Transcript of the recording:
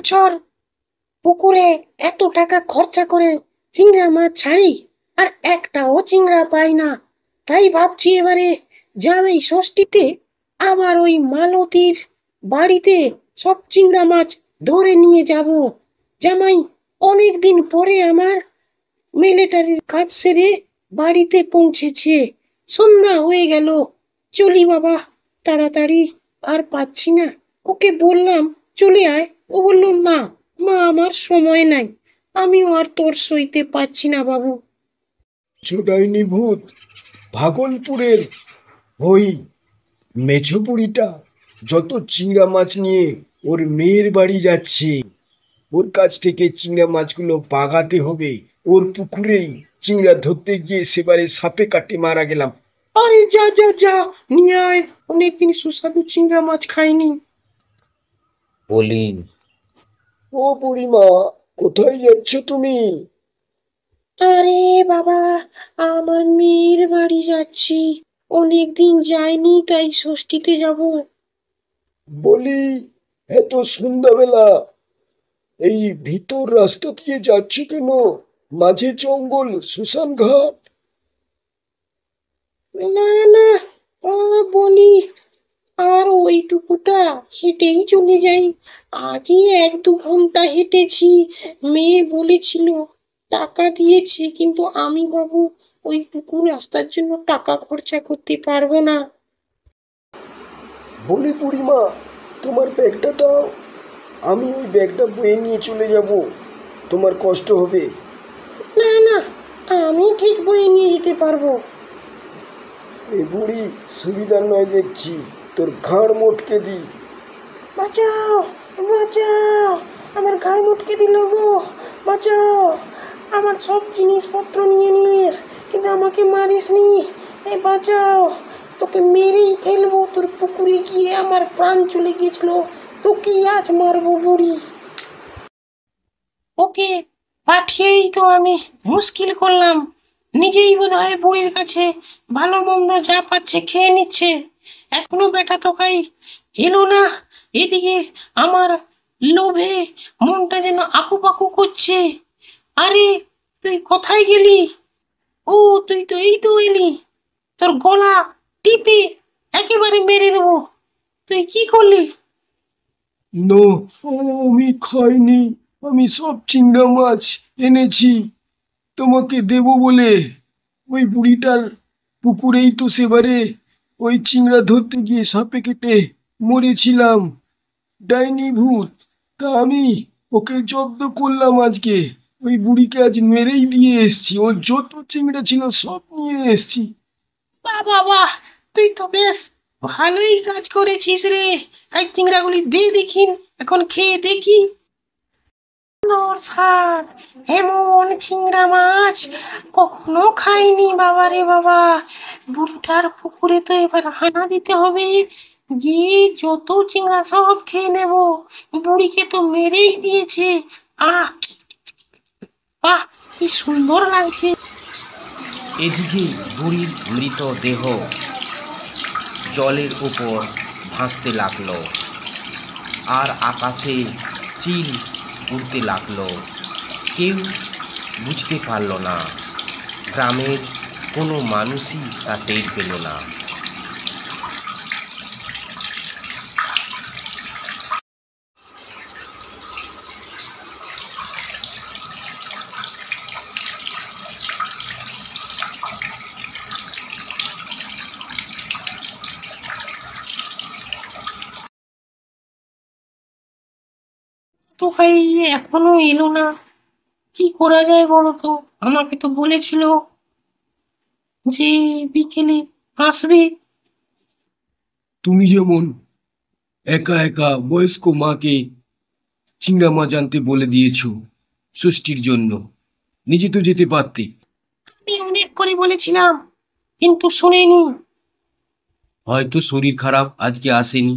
বছর পুকুরে এত টাকা খরচা করে চিংড়া মাছ ছাড়ি, আর একটাও চিংড়া পাই না। তাই ভাবছি এবারে জামাই ষষ্ঠীতে আবার ওই মালতীর বাড়িতে সব চিংড়া মাছ ধরে নিয়ে যাব। জামাই অনেক দিন পরে আমার মিলিটারির কাজ সেরে বাড়িতে পৌঁছেছে। সন্ধ্যা হয়ে গেল, চলি বাবা তাড়াতাড়ি, আর পাচ্ছি না। ওকে বললাম চলে আয়, ও বলল না মা, আমার সময় নাই, আমিও আর তোর সইতে পাচ্ছি না বাবু। ছোটাইনি ভূত ভাগলপুরের ওই মেছো বুড়িটা যত চিংড়া মাছ নিয়ে ওর মেয়ের বাড়ি যাচ্ছে, ওর কাছ থেকে চিংড়া মাছগুলো বাগাতে হবে। ওর পুকুরেই চিংড়া ধরতে গিয়ে সেবারে সাপে কাটে মারা গেলাম। আরে যা যা যা, নিয়ে আয়, অনেকদিন সুস্বাদু চিংড়া মাছ খাইনি। বলি, ও বুড়িমা, কোথায় যাচ্ছ তুমি? আরে বাবা, আমার মেয়ের বাড়ি যাচ্ছি, অনেকদিন যাইনি, তাই ষষ্ঠীতে যাব। বলি, এত সন্ধ্যাবেলা এই ভিতর রাস্তা দিয়ে যাচ্ছ কেন? মাঝে জঙ্গল, শ্মশান ঘাট। না না, বলি, আর ওইটুকুটা হেঁটেই চলে যাই। আজই 1-2 ঘন্টা হেঁটেছি। মেয়ে বলেছিল টাকা দিয়েছে, কিন্তু আমি বাবু ওইটুকু রাস্তার জন্য টাকা খরচা করতে পারবো না। বলি বুড়িমা, তোমার ব্যাগটা দাও, আমি ওই ব্যাগটা বয়ে নিয়ে চলে যাব, তোমার কষ্ট হবে। না না, আমি ঠিক বয়ে নিয়ে যেতে পারবো। এই বুড়ি সুবিধা নয় দেখছি, তোর ঘাড় মোটকে দি। বাঁচাও বাঁচাও, আমার ঘাড় মুটকে দিল গো, বাঁচাও। আমার সব জিনিসপত্র নিয়ে নিস, কিন্তু আমাকে মারিস নি। এই বাঁচাও, তোকে মেরেই ফেলবো। তোর পুকুরে গিয়ে আমার প্রাণ চলে গিয়েছিল, তোকেই আজ মারবো বুড়ি। ওকে পাঠিয়েই তো আমি মুশকিল করলাম, নিজেই বোধহয় বুড়ির কাছে ভালো মন্দ যা পাচ্ছে খেয়ে নিচ্ছে। এখনো বেটা তোকাই এলো না। এদিকে আমার লোভে মনটা যেন আকুপাকু করছে। আরে তুই কোথায় গেলি? ও, তুই তো এই তো এলি, তোর গলা টিপে একেবারে মেরে দেবো। তুই কি করলি? না, আমি খাইনি, আমি সব চিংড়া মাছ এনেছি তোমাকে দেব বলে। ওই বুড়িটার পুকুরেই তো সেবারে ওই চিংড়া ধরতে গিয়ে সাপে কেটে মরেছিলাম। ডাইনি ভূত, তা আমি ওকে জব্দ করলাম আজকে। ওই বুড়িকে আজ মেরেই দিয়ে এসছি, ওর যত চিংড়া ছিল সব নিয়ে এসছি। বাহ বাহ বাহ, তুই তো বেশ ভালোই কাজ করেছিস রে। এই চিংড়াগুলি দে দেখি, এখন খেয়ে দেখি। সুন্দর স্বাদ, এমন চিংড়া মাছ কখনো খাইনি বাবা রে বাবা। বুড়িটার পুকুরে তো এবার হানা দিতে হবে, গিয়ে যত চিংড়া সব খেয়ে নেব। বুড়িকে তো মেরেই দিয়েছে। আহ, বাহ, কি সুন্দর লাগছে। এদিকে বুড়ির মৃতদেহ জলের উপর ভাসতে লাগলো, আর আকাশে চিল উড়তে লাগলো। কেউ বুঝতে পারল না, গ্রামের কোনো মানুষই তা টের পেল না। তো ভাই এখনো এলো না, কি করা যায় বলো তো? আমাকে তো বলেছিল যে বিকেলে আসবে। তুমি যেমন একা একা বয়স্ক মাকে চিংড়া মাছ আনতে বলে দিয়েছ ষষ্ঠীর জন্য, নিজে তো যেতে পারতে। আমি অনেক করে বলেছিলাম, কিন্তু শোনেনি। হয়তো শরীর খারাপ, আজকে আসেনি।